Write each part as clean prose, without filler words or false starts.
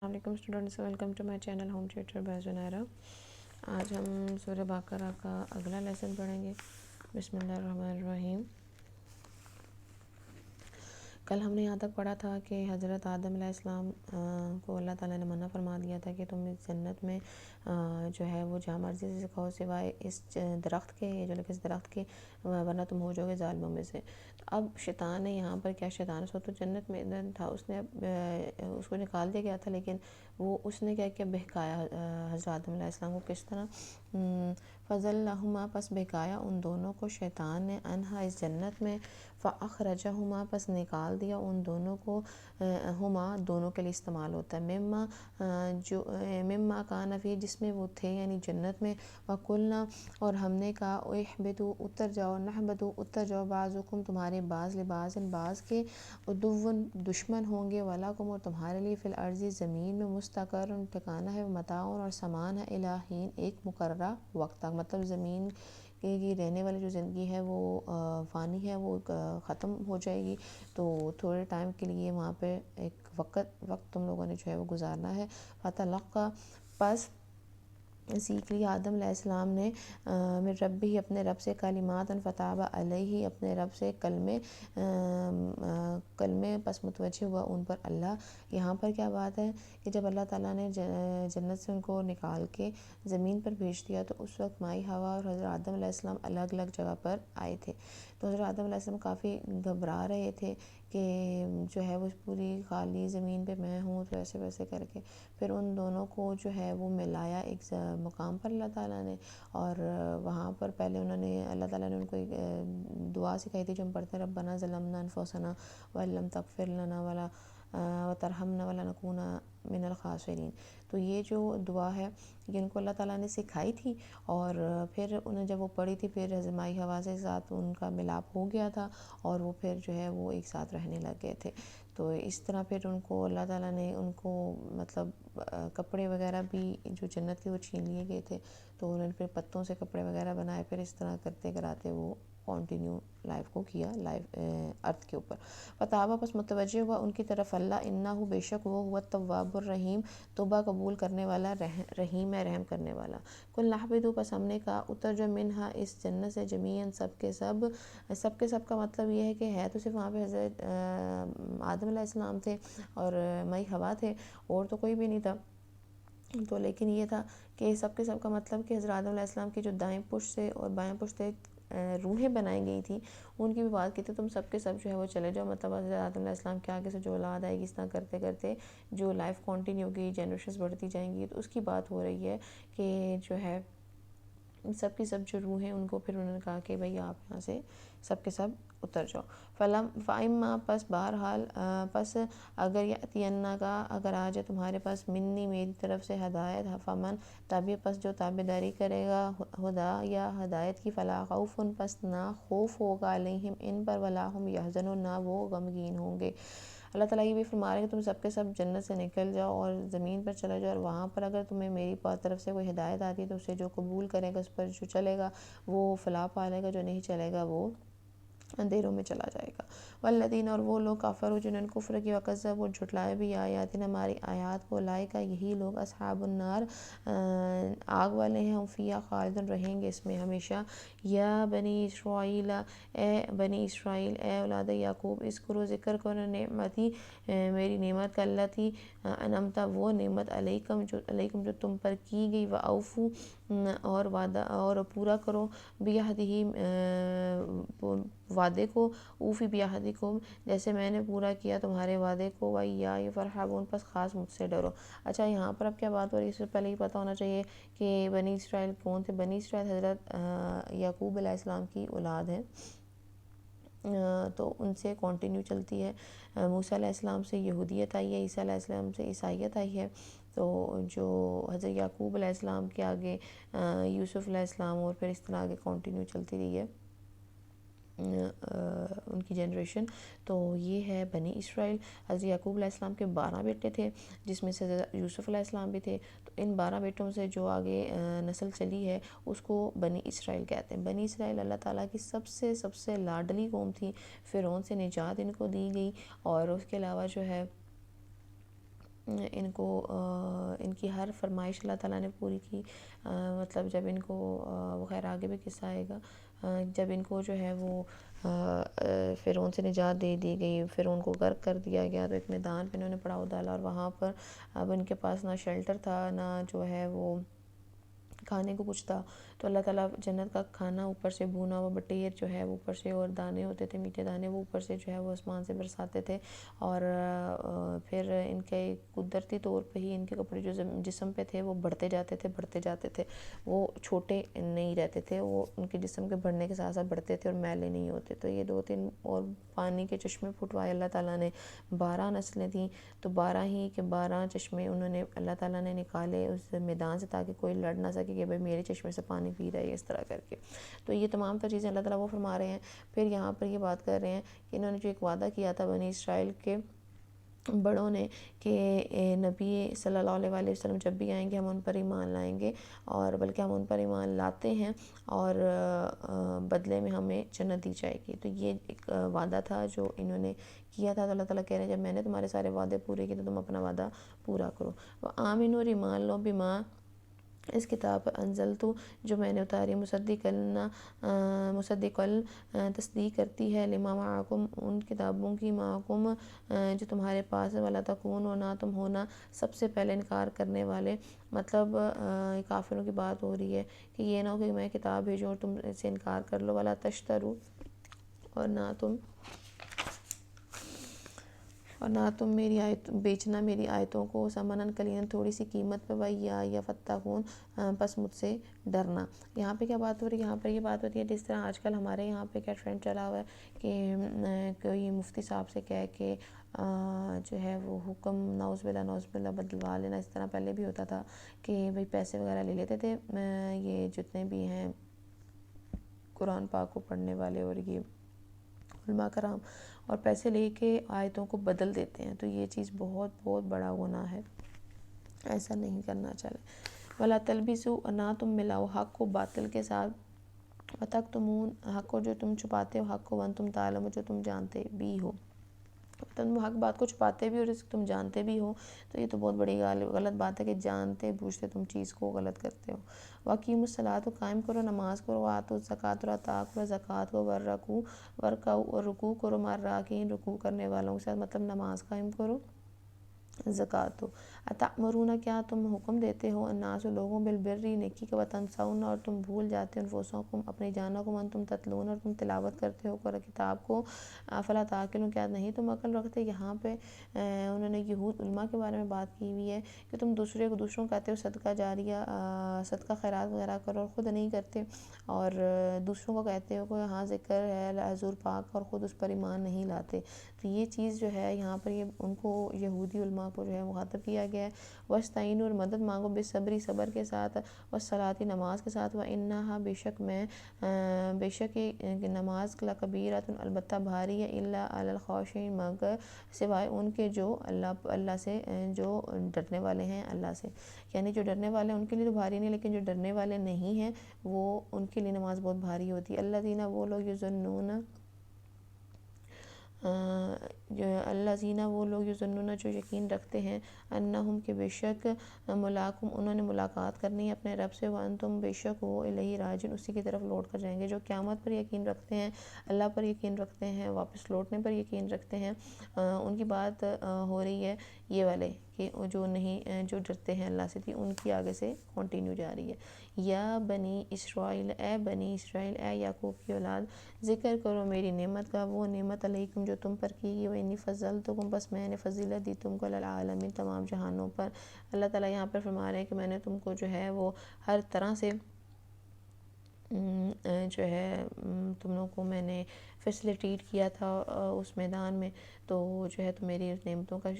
السلام علیکم students, welcome to my channel home theatre by Zunaira. آج ہم سورہ بقرہ کا اگلا لیسن پڑھیں گے۔ بسم اللہ الرحمن الرحیم۔ کل ہم نے یہاں تک پڑھا تھا کہ حضرت آدم علیہ السلام کو اللہ تعالیٰ نے منع فرما دیا تھا کہ تم اس جنت میں جو ہے وہ جہاں مرضی سے کھاؤ سوائے اس درخت کے، جو اس درخت کے، ورنہ تم ہو جاؤ گے ظالموں میں سے۔ تو اب شیطان نے یہاں پر کیا، شیطان اس وقت تو جنت میں تھا، اس نے اس کو نکال دیا گیا تھا، لیکن اس نے کیا بہکایا حضرت آدم علیہ السلام کو۔ کس طرح؟ فَأَزَلَّهُمَا، پس بہکایا ان دونوں کو شیطان نے، انہا اس جنت میں، فَأَخْرَجَهُمَا، پس نکال دیا ان دونوں کو، ہما دونوں کے لیے استعمال ہوتا ہے، مما کان فی، جس میں وہ تھے یعنی جنت میں، وَقُلْنَا، اور ہم نے کہا، اِحْبِطُوا، اتر جاؤ، نَحْبَطُوا، اتر جاؤ، بعضکم تمہارے بعض لباسٍ بعض کے، عدوٌ دشمن ہوں گے، وَلَکُمْ اور تمہارے لیے، فی الارض زمین میں، مستقر ٹھکانہ ہے، متاع اور سامان ہے، الی حین ایک مقررہ وقت تک، مطلب زمین کی رہنے والی جو زندگی ہے وہ فانی ہے، وہ ختم ہو جائے گی، تو تھوڑے ٹائم کے لیے وہاں پہ ایک وقت تم لوگوں نے جو ہے وہ گزارنا ہے۔ فَتَلَقَّى، پس سیکھ لیا آدم علیہ السلام نے من ربہ، اپنے رب سے، کلمات فتاب علیہ، اپنے رب سے کلمے پس متوجہ ہوا ان پر اللہ۔ یہاں پر کیا بات ہے کہ جب اللہ تعالیٰ نے جنت سے ان کو نکال کے زمین پر بھیج دیا، تو اس وقت مائی ہوا اور حضرت آدم علیہ السلام الگ الگ جگہ پر آئے تھے، تو حضرت آدم علیہ السلام کافی گھبرا رہے تھے کہ جو ہے وہ پوری خالی زمین پہ میں ہوں، تو ایسے ویسے کر کے پھر ان دونوں کو جو ہے وہ ملایا ایک مقام پر اللہ تعالیٰ نے، اور وہاں پر پہلے انہوں نے، اللہ تعالیٰ نے ان کو ایک دعا سکھائی تھی جو ہم پڑھتے ہیں، ربنا ظلمنا انفسنا وان لم تغفر لنا وترحمنا ولنکون من الخاسرین۔ تو یہ جو دعا ہے یہ ان کو اللہ تعالیٰ نے سکھائی تھی، اور پھر انہیں جب وہ پڑھی تھی، پھر مائی ہوا سے ساتھ ان کا ملاپ ہو گیا تھا، اور وہ پھر جو ہے وہ ایک ساتھ رہنے لگ گئے تھے۔ تو اس طرح پھر ان کو اللہ تعالیٰ نے ان کو مطلب کپڑے وغیرہ بھی جو جنت کے وہ چھین لیے گئے تھے، تو انہوں نے پھر پتوں سے کپڑے وغیرہ بنائے، پھر اس طرح کرتے کراتے وہ کنٹینیو لائف کو کیا، ارتھ کے اوپر۔ فتابہ، پس متوجہ ہوا ان کی طرف اللہ، انہ، بے شک وہ ہوا التواب الرحیم، توبہ قبول کرنے والا، رحیم ہے، رحم کرنے والا۔ قل اہبطوا، پس ہم نے کہا اتر جو، منہا اس جنت سے، جمیعاً سب کے سب، سب کے سب کا مطلب یہ ہے کہ ہے تو صرف وہاں پہ حضرت آدم علیہ السلام تھے اور مائی ہوا تھے، اور تو کوئی بھی نہیں تھا، تو لیکن یہ تھا کہ سب کے سب کا مطلب کہ حضرت آدم علیہ السلام کی جو دائیں پشت سے اور بائیں پشت سے روحیں بنائی گئی تھیں، ان کی بھی بات کی تھی، تم سب کے سب جو ہے وہ چلے جاؤ، مطلب حضرت آدم علیہ السلام کے آگے سے جو اولاد آئے گی، اس طرح کرتے کرتے جو لائف کنٹینیو ہوگی، جنریشنز بڑھتی جائیں گی، تو اس کی بات ہو رہی ہے کہ جو ہے سب کی سب جو روح ہیں ان کو پھر انہوں نے کہا کہ بھئی آپ یہاں سے سب کے سب اتر جاؤ۔ فَإِمَّا، پس بہرحال، پس اگر یأتینَا کا، اگر آ جائے تمہارے پاس، منی، میری طرف سے، ہدایت، فمن، تابع، پس جو تابع داری کرے گا ہدا یا ہدایت کی، فلا خوف، پس نہ خوف ہوگا، علیہم ان پر، ولا ہم یحزنون، نہ وہ غمگین ہوں گے۔ اللہ تعالیٰ یہ بھی فرما رہے ہیں کہ تم سب کے سب جنت سے نکل جاؤ اور زمین پر چلے جاؤ، اور وہاں پر اگر تمہیں میری طرف سے کوئی ہدایت آتی ہے تو اسے جو قبول کرے گا، اس پر جو چلے گا وہ فلاح پا لے گا، جو نہیں چلے گا وہ اندھیروں میں چلا جائے گا۔ والذین، اور وہ لوگ، کفروا، جنہوں نے کفر کیا، وکذبوا، جھٹلائے بھی آیاتنا، ہماری آیات کو، اولئک، یہی لوگ، اصحاب النار، آگ والے ہیں، ہم فیہا خالدون، رہیں گے اس میں ہمیشہ۔ یا بنی اسرائیل، اے بنی اسرائیل، اے اولاد یعقوب، اذکروا، ذکر کرو، نعمتی، میری نعمت کا، اللہ تھی، انعمت، وہ نعمت، علیکم جو تم پر کی گئی، واوفوا، اور وعدہ، اور پورا کرو، بعہدہ، وعدے کو، اوفی بعہدکم، جیسے میں نے پورا کیا تمہارے وعدے کو، وایایا فارہبون، پس خاص مجھ سے ڈرو۔ اچھا، یہاں پر اب کیا بات ہو رہی ہے؟ اس سے پہلے ہی پتہ ہونا چاہیے کہ بنی اسرائیل کون تھے۔ بنی اسرائیل حضرت یعقوب علیہ السلام کی اولاد ہے، تو ان سے کنٹینیو چلتی ہے۔ موسیٰ علیہ السلام سے یہودیت آئی ہے، عیسیٰ علیہ السلام سے عیسائیت آئی ہے، تو جو حضرت یعقوب علیہ السلام کے آگے یوسف علیہ السلام، اور پھر اس طرح آگے کنٹینیو چلتی رہی ہے ان کی جنریشن۔ تو یہ ہے بنی اسرائیل۔ حضرت یعقوب علیہ السلام کے 12 بیٹے تھے، جس میں سے حضرت یوسف علیہ السلام بھی تھے، تو ان 12 بیٹوں سے جو آگے نسل چلی ہے اس کو بنی اسرائیل کہتے ہیں۔ بنی اسرائیل اللہ تعالیٰ کی سب سے لاڈلی قوم تھی، فرعون سے نجات ان کو دی گئی، اور اس کے علاوہ جو ہے ان کو ان کی ہر فرمائش اللہ تعالیٰ نے پوری کی. مطلب جب ان کو وہ خیر آگے بھی قصہ آئے گا، جب ان کو جو ہے وہ فرعون سے نجات دے دی گئی، فرعون کو غرق کر دیا گیا، تو ایک میدان پہ انہوں نے پڑاؤ ڈالا، اور وہاں پر اب ان کے پاس نہ شیلٹر تھا، نہ جو ہے وہ کھانے کو کچھ تھا. تو اللہ تعالیٰ جنت کا کھانا اوپر سے بھونا ہوا بٹیر جو ہے وہ اوپر سے، اور دانے ہوتے تھے میٹھے دانے، وہ اوپر سے جو ہے وہ آسمان سے برساتے تھے. اور پھر ان کے قدرتی طور پہ ہی ان کے کپڑے جو جسم پہ تھے وہ بڑھتے جاتے تھے، وہ چھوٹے نہیں رہتے تھے، وہ ان کے جسم کے بڑھنے کے ساتھ ساتھ بڑھتے تھے اور میلے نہیں ہوتے. تو یہ 2-3 اور پانی کے چشمے پھٹوائے اللہ تعالیٰ نے. 12 نسلیں تھیں، تو 12 چشمے انہوں نے اللہ تعالیٰ نے نکالے اس میدان سے، تاکہ کوئی لڑ نہ سکے کہ بھائی میرے چشمے سے پانی پی رہا ہے اس طرح کر کے. تو یہ تمام تر چیزیں اللہ تعالیٰ وہ فرما رہے ہیں. پھر یہاں پر یہ بات کر رہے ہیں کہ انہوں نے جو ایک وعدہ کیا تھا بنی اسرائیل کے بڑوں نے کہ نبی صلی اللہ علیہ وسلم جب بھی آئیں گے ہم ان پر ایمان لائیں گے، اور بلکہ ہم ان پر ایمان لاتے ہیں، اور بدلے میں ہمیں جنت دی جائے گی. تو یہ ایک وعدہ تھا جو انہوں نے کیا تھا. تو اللہ تعالیٰ کہہ رہے ہیں جب میں نے تمہارے سارے وعدے پورے کیے تو تم اپنا وعدہ پورا کرو. آمنوا، اور ایمان لو، بما، اس کتاب پر انزلتو، جو میں نے اتاری، مصدقل، تصدیق کرتی ہے، لما معکم، ان کتابوں کی، معکم جو تمہارے پاس ہے، ولا تکونوا، نہ تم ہونا سب سے پہلے انکار کرنے والے. مطلب کافروں کی بات ہو رہی ہے کہ یہ نہ ہو کہ میں کتاب بھیجوں اور تم اس سے انکار کر لو. ولا تشترو، اور نہ تم میری بیچنا میری آیتوں کو، ثمناً قلیلاً، تھوڑی سی قیمت پہ، یا فتقون، بس مجھ سے ڈرنا. یہاں پہ کیا بات ہو رہی ہے؟ یہاں پر یہ بات ہوتی ہے جس طرح آج کل ہمارے یہاں پہ کیا ٹرینڈ چلا ہوا ہے کہ کوئی مفتی صاحب سے کہہ کے جو ہے وہ حکم نعوذ باللہ بدلوا لینا. اس طرح پہلے بھی ہوتا تھا کہ بھئی پیسے وغیرہ لے لیتے تھے یہ جتنے بھی ہیں قرآن پاک کو پڑھنے والے اور یہ علماء کرام، اور پیسے لے کے آیتوں کو بدل دیتے ہیں. تو یہ چیز بہت بہت بڑا گناہ ہے، ایسا نہیں کرنا چاہیے. ولا تلبسوا، نہ تم ملاؤ حق کو باطل کے ساتھ، وتکتمون، حق کو جو تم چھپاتے ہو، حق کو وانتم تعلمون، جو تم جانتے بھی ہو. تم حق بات کو چھپاتے بھی ہو اور اس کو تم جانتے بھی ہو، تو یہ تو بہت بڑی غلط بات ہے کہ جانتے بوجھتے تم چیز کو غلط کرتے ہو. واقیموا الصلاۃ، کو قائم کرو نماز کو، وآتوا الزکوٰۃ، اور عطا کرو زکوٰۃ کو، ورکعوا، اور رکوع کرو، مع الراکعین، رکوع کرنے والوں کے ساتھ، مطلب نماز قائم کرو، زکوٰۃ دو. اتأمرون، کیا تم حکم دیتے ہو، الناس، لوگوں، بالبر، نیکی کا، وتنسون، اور تم بھول جاتے ہو، انفسکم، اپنی جانوں کو، وانتم تتلون، اور تم تلاوت کرتے ہو کتاب کو، افلا تعقلون، کیا نہیں تم عقل رکھتے. یہاں پہ انہوں نے یہود علماء کے بارے میں بات کی ہوئی ہے کہ تم دوسروں کو کہتے ہو صدقہ جاریہ، صدقہ خیرات وغیرہ کرو، اور خود نہیں کرتے، اور دوسروں کو کہتے ہو کہ ہاں ذکر ہے حضور پاک، اور خود اس پر ایمان نہیں لاتے. تو یہ چیز جو ہے یہاں پر یہ ان کو یہودی علماء کو جو ہے مخاطب کیا گیا ہے. وَاسْتَعِینُوا، اور مدد مانگو، بالصبر، صبر کے ساتھ، والصلاۃ، نماز کے ساتھ، وَإِنَّهَا، بے شک یہ نماز، لَکَبِیرَۃٌ، البتہ بھاری ہے، إِلَّا عَلَى الْخَاشِعِینَ، مگر سوائے ان کے جو اللہ سے جو ڈرنے والے ہیں اللہ سے. یعنی جو ڈرنے والے ہیں ان کے لیے تو بھاری نہیں، لیکن جو ڈرنے والے نہیں ہیں وہ ان کے لیے نماز بہت بھاری ہوتی ہے. الذین، وہ لوگ، یظنون، وہ لوگ، یظنون، جو یقین رکھتے ہیں، انہم، کہ بے شک ملاقہم، انہوں نے ملاقات کرنی ہے اپنے رب سے، وانتم، بے شک وہ، الیہ راجعون، اسی کی طرف لوٹ کر جائیں گے. جو قیامت پر یقین رکھتے ہیں، اللہ پر یقین رکھتے ہیں، واپس لوٹنے پر یقین رکھتے ہیں، ان کی بات ہو رہی ہے یہ والے کہ جو ڈرتے ہیں اللہ سے، تھی ان کی آگے سے کنٹینیو جا رہی ہے. یا بنی اسرائیل، اے بنی اسرائیل، اے یعقوب کی اولاد، ذکر کرو میری نعمت کا، وہ نعمت علیکم جو تم پر کی گئی، وانی فضلتکم، بس میں نے فضیلت دی تم کو، علی العالمین، تمام جہانوں پر. اللہ تعالیٰ یہاں پر فرما رہے ہیں کہ میں نے تم کو جو ہے وہ ہر طرح سے جو ہے تم لوگوں کو میں نے فیسلیٹیٹ کیا تھا اس میدان میں. تو جو ہے تم میری اس نعمتوں کا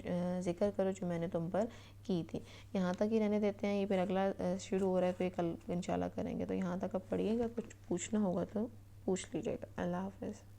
ذکر کرو جو میں نے تم پر کی تھی. یہاں تک ہی رہنے دیتے ہیں، یہ پھر اگلا شروع ہو رہا ہے تو یہ کل انشاءاللہ کریں گے. تو یہاں تک اب پڑھیے گا، کچھ پوچھنا ہوگا تو پوچھ لیجیے گا. اللہ حافظ.